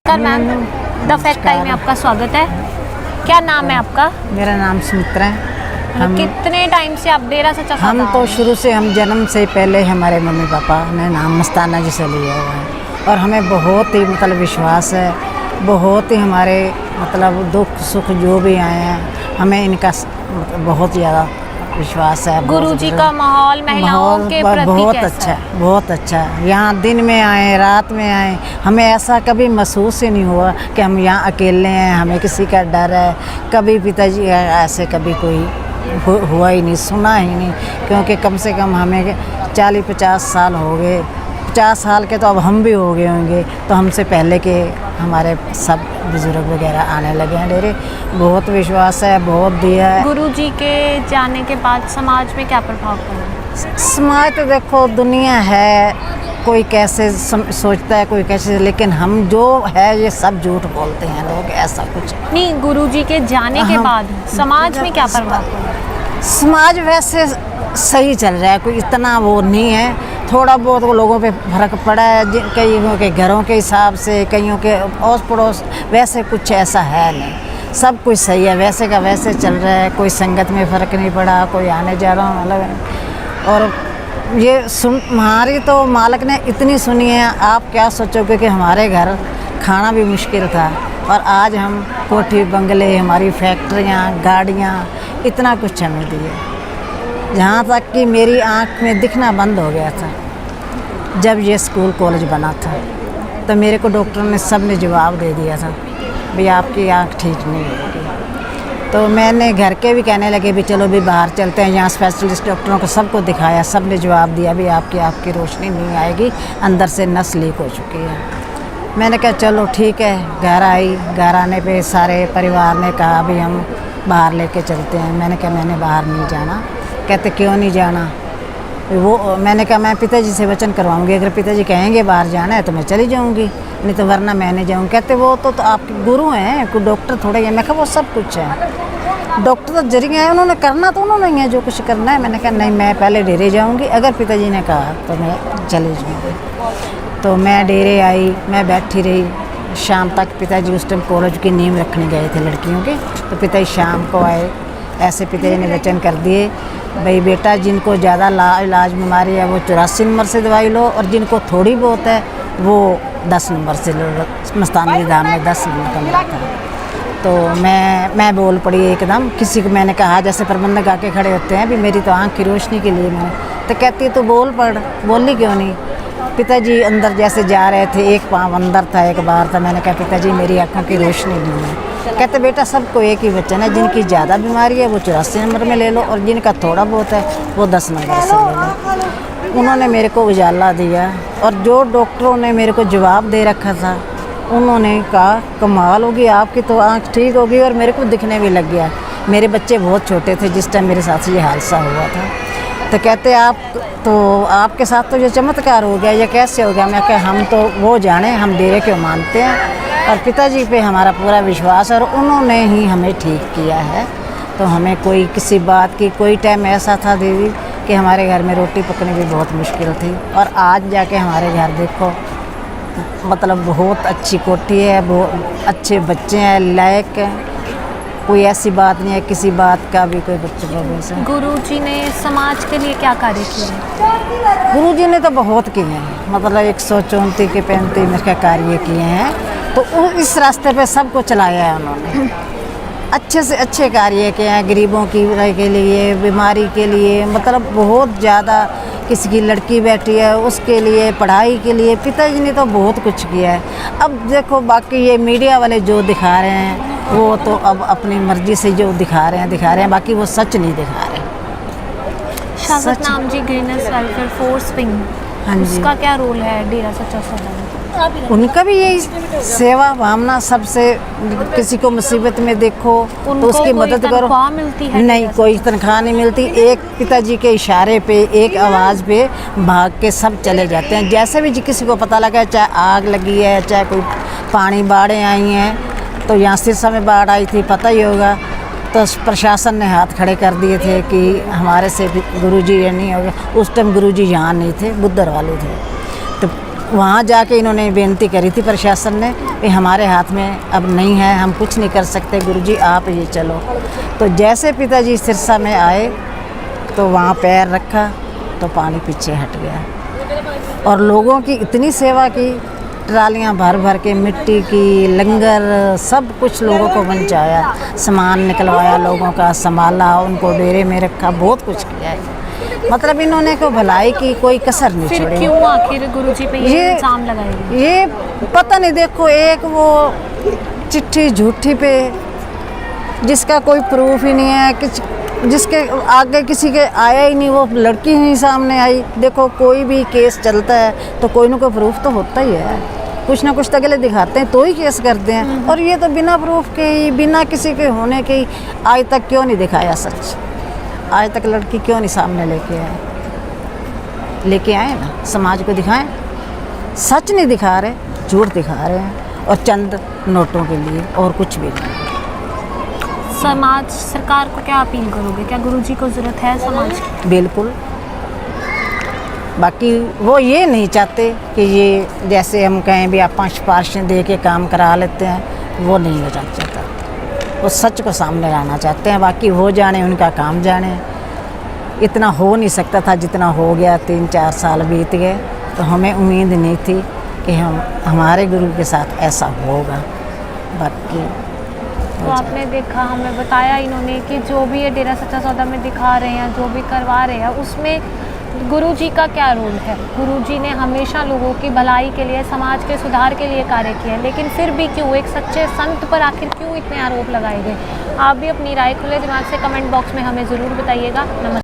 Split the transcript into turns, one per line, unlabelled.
नमस्कार ma'am, the fact time में आपका स्वागत है। क्या नाम है आपका?
मेरा नाम सुमित्रा है।
कितने टाइम से आप डेरा सच्चा सौदा
हम तो शुरू से, हम जन्म से पहले हमारे मम्मी पापा ने नाम मस्ताना जी से लिया हुआ है और हमें बहुत ही मतलब विश्वास है, बहुत ही हमारे मतलब दुख सुख जो भी आए हैं हमें इनका बहुत ज़्यादा विश्वास है।
गुरुजी का माहौल महिलाओं के प्रति
बहुत
कैसा
अच्छा
है?
है, बहुत अच्छा है। यहाँ दिन में आए रात में आए हमें ऐसा कभी महसूस ही नहीं हुआ कि हम यहाँ अकेले हैं, हमें किसी का डर है। कभी पिताजी ऐसे कभी कोई हुआ ही नहीं, सुना ही नहीं, क्योंकि कम से कम हमें 40-50 साल हो गए। 50 साल के तो अब हम भी हो गए होंगे, तो हमसे पहले के हमारे सब बुजुर्ग वगैरह आने लगे हैं डेरे। बहुत विश्वास है, बहुत दिया है।
गुरुजी के जाने के बाद समाज में क्या प्रभाव पड़ा?
समाज तो देखो दुनिया है, कोई कैसे सोचता है, कोई कैसे, लेकिन हम जो है ये सब झूठ बोलते हैं लोग, ऐसा कुछ
नहीं। गुरुजी के जाने के बाद समाज में क्या प्रभाव पड़ा?
समाज वैसे सही चल रहा है, कोई इतना वो नहीं है। थोड़ा बहुत वो लोगों पे फर्क पड़ा है, कईयों के घरों के हिसाब से, कईयों के आस पड़ोस, वैसे कुछ ऐसा है नहीं, सब कुछ सही है, वैसे का वैसे चल रहा है। कोई संगत में फ़र्क नहीं पड़ा, कोई आने जा रहा हूँ अलग। और ये हमारी तो मालिक ने इतनी सुनी है, आप क्या सोचोगे कि हमारे घर खाना भी मुश्किल था और आज हम कोठी बंगले, हमारी फैक्ट्रियाँ, गाड़ियाँ, इतना कुछ हमें दिए। जहाँ तक कि मेरी आँख में दिखना बंद हो गया था जब ये स्कूल कॉलेज बना था, तो मेरे को डॉक्टर ने सब ने जवाब दे दिया था भाई आपकी आँख ठीक नहीं होगी। तो मैंने घर के भी कहने लगे भी चलो भी बाहर चलते हैं, यहाँ स्पेशलिस्ट डॉक्टरों को सबको दिखाया, सब ने जवाब दिया भी आपकी रोशनी नहीं आएगी, अंदर से नस लीक हो चुकी है। मैंने कहा चलो ठीक है। घर आई, घर आने पे सारे परिवार ने कहा भी हम बाहर लेके चलते हैं। मैंने कहा मैंने बाहर नहीं जाना। कहते क्यों नहीं जाना? वो मैंने कहा मैं पिताजी से वचन करवाऊंगी, अगर पिताजी कहेंगे बाहर जाना है तो मैं चली जाऊंगी, नहीं तो वरना मैं नहीं जाऊँगी। कहते वो तो आपके गुरु हैं, कोई डॉक्टर थोड़े हैं। मैं कहा वो सब कुछ है, डॉक्टर तो जरिए हैं, उन्होंने करना तो उन्होंने ही है जो कुछ करना है। मैंने कहा नहीं, मैं पहले डेरे जाऊँगी, अगर पिताजी ने कहा तो मैं चली जाऊँगी। तो मैं डेरे आई, मैं बैठी रही शाम तक। पिताजी उस टाइम कॉलेज की नींव रखने गए थे लड़कियों के, तो पिताजी शाम को आए। ऐसे पिताजी ने वचन कर दिए भाई बेटा जिनको ज़्यादा इलाज बीमारी है वो 84 नंबर से दवाई लो, और जिनको थोड़ी बहुत है वो 10 नंबर से लो। मस्ताना धाम में 10 नंबर का मिला था। तो मैं बोल पड़ी एकदम। किसी को मैंने कहा, जैसे प्रबंधक आके खड़े होते हैं भी मेरी तो आँख की रोशनी के लिए मैं, तो कहती तो बोल पड़, बोली क्यों नहीं? पिताजी अंदर जैसे जा रहे थे, एक पाँव अंदर था एक बाहर था। मैंने कहा पिताजी मेरी आँखों की रोशनी नहीं है। कहते बेटा सबको एक ही वचन है, जिनकी ज़्यादा बीमारी है वो 84 नंबर में ले लो, और जिनका थोड़ा बहुत है वो 10 नंबर से ले लो। उन्होंने मेरे को उजाला दिया, और जो डॉक्टरों ने मेरे को जवाब दे रखा था उन्होंने कहा कमाल होगी, आपकी तो आँख ठीक होगी। और मेरे को दिखने भी लग गया। मेरे बच्चे बहुत छोटे थे जिस टाइम मेरे साथ ये हादसा हुआ था। तो कहते आपके साथ तो ये चमत्कार हो गया, ये कैसे हो गया? मैं कहा हम तो वो जाने, हम डेरे क्यों मानते हैं, और पिताजी पे हमारा पूरा विश्वास है और उन्होंने ही हमें ठीक किया है। तो हमें कोई किसी बात की, कोई टाइम ऐसा था दीदी कि हमारे घर में रोटी पकनी भी बहुत मुश्किल थी, और आज जाके हमारे घर देखो मतलब बहुत अच्छी कोठी है, बहुत अच्छे बच्चे हैं, लायक हैं, कोई ऐसी बात नहीं है किसी बात का भी कोई बच्चे को वैसे।
गुरुजी ने समाज के लिए क्या कार्य किए?
गुरुजी ने तो बहुत किए हैं, मतलब 134 के 35 का कार्य किए हैं। तो इस रास्ते पे सबको चलाया है उन्होंने, अच्छे से अच्छे कार्य किए हैं, गरीबों की के लिए, बीमारी के लिए, मतलब बहुत ज़्यादा। किसी की लड़की बैठी है उसके लिए, पढ़ाई के लिए, पिताजी ने तो बहुत कुछ किया है। अब देखो बाकी ये मीडिया वाले जो दिखा रहे हैं वो तो अब अपनी मर्जी से जो दिखा रहे हैं, बाकी वो सच नहीं दिखा रहे।
शागत नाम जी ग्रीनस वेलफेयर फोर्स विंग,
हाँ जी,
उसका क्या रोल है डेरा सच्चा सौदा में?
उनका भी यही सेवा भावना, सबसे किसी को मुसीबत में देखो तो उसकी मदद करो।
तनख्वाह मिलती है?
नहीं, कोई तनख्वाह नहीं मिलती। एक पिताजी के इशारे पे, एक आवाज़ पे भाग के सब चले जाते हैं। जैसे भी किसी को पता लगा, चाहे आग लगी है, चाहे कोई पानी बाढ़ें आई हैं, तो यहाँ सिरसा में बाढ़ आई थी, पता ही होगा, तो प्रशासन ने हाथ खड़े कर दिए थे कि हमारे से गुरुजी ये नहीं होगा। उस टाइम गुरुजी यहाँ नहीं थे, बुद्धर वाले थे। तो वहाँ जाके इन्होंने बेनती करी थी प्रशासन ने कि हमारे हाथ में अब नहीं है, हम कुछ नहीं कर सकते, गुरुजी आप ये चलो। तो जैसे पिताजी सिरसा में आए तो वहाँ पैर रखा तो पानी पीछे हट गया और लोगों की इतनी सेवा की, ट्रालियाँ भर भर के मिट्टी की, लंगर, सब कुछ लोगों को पहुँचाया, सामान निकलवाया, लोगों का संभाला, उनको डेरे में रखा, बहुत कुछ किया है। मतलब इन्होंने को भलाई की, कोई कसर नहीं
फिर
छोड़ी।
क्यों आखिर गुरुजी पे ये इल्जाम लगाए गए?
ये पता नहीं, देखो एक वो चिट्ठी झूठी पे जिसका कोई प्रूफ ही नहीं है, जिसके आगे किसी के आया ही नहीं, वो लड़की ही नहीं सामने आई। देखो कोई भी केस चलता है तो कोई ना कोई प्रूफ तो होता ही है, कुछ ना कुछ तगले दिखाते हैं तो ही केस करते हैं। और ये तो बिना प्रूफ के ही, बिना किसी के होने के ही आज तक क्यों नहीं दिखाया सच? आज तक लड़की क्यों नहीं सामने लेके आए ना, समाज को दिखाएं। सच नहीं दिखा रहे, झूठ दिखा रहे हैं और चंद नोटों के लिए, और कुछ भी नहीं।
समाज सरकार को क्या अपील करोगे? क्या गुरुजी को ज़रूरत है समाज की?
बिल्कुल। बाकी वो ये नहीं चाहते कि ये जैसे हम कहें भी आप 5 सिफारिशें दे के काम करा लेते हैं, वो नहीं हो चाहता। वो सच को सामने लाना चाहते हैं। बाकी वो जाने, उनका काम जाने। इतना हो नहीं सकता था जितना हो गया, 3-4 साल बीत गए तो हमें उम्मीद नहीं थी कि हमारे गुरु के साथ ऐसा होगा। बाकी
तो आपने देखा, हमें बताया इन्होंने कि जो भी ये डेरा सच्चा सौदा में दिखा रहे हैं, जो भी करवा रहे हैं, उसमें गुरुजी का क्या रोल है? गुरुजी ने हमेशा लोगों की भलाई के लिए, समाज के सुधार के लिए कार्य किया है, लेकिन फिर भी क्यों एक सच्चे संत पर आखिर क्यों इतने आरोप लगाए गए? आप भी अपनी राय खुले दिमाग से कमेंट बॉक्स में हमें ज़रूर बताइएगा। नमस्कार।